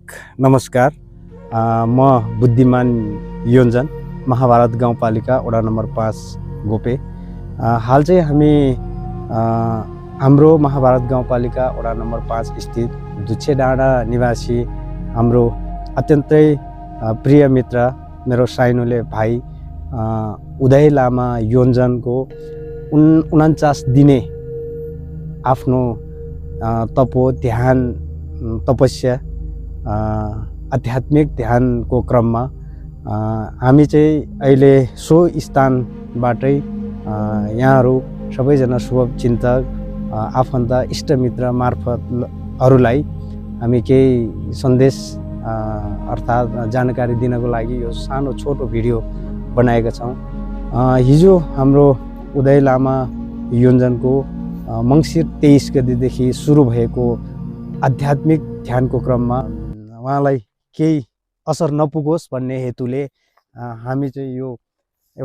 नमस्कार। म बुद्धिमान योन्जन महाभारत गाउँपालिका वडा नम्बर 5 गोपे। हाल चाहिँ हामी हाम्रो महाभारत गाउँपालिका वडा नम्बर 5 स्थित धुच्छेडाँडा निवासी हाम्रो अत्यन्तै प्रिय मित्र मेरो साइनोले भाइ उदय लामा योन्जनको 49 दिने आफ्नो तपस्या आध्यात्मिक ध्यानको क्रममा हामी चाहिँ अहिले सो स्थानबाटै यहाँहरू सबैजना शुभचिन्तक आफन्त इष्टमित्र मार्फतहरूलाई हामी केही सन्देश अर्थात् जानकारी दिनको लागि यो सानो छोटो भिडियो बनाएका छौँ। हिजो हाम्रो उदय लामा योन्जनको मङ्सिर 23 गतेदेखि सुरु भएको आध्यात्मिक ध्यानको क्रममा उहाँलाई केही असर नपुगोस् भन्ने हेतुले हामी चाहिँ यो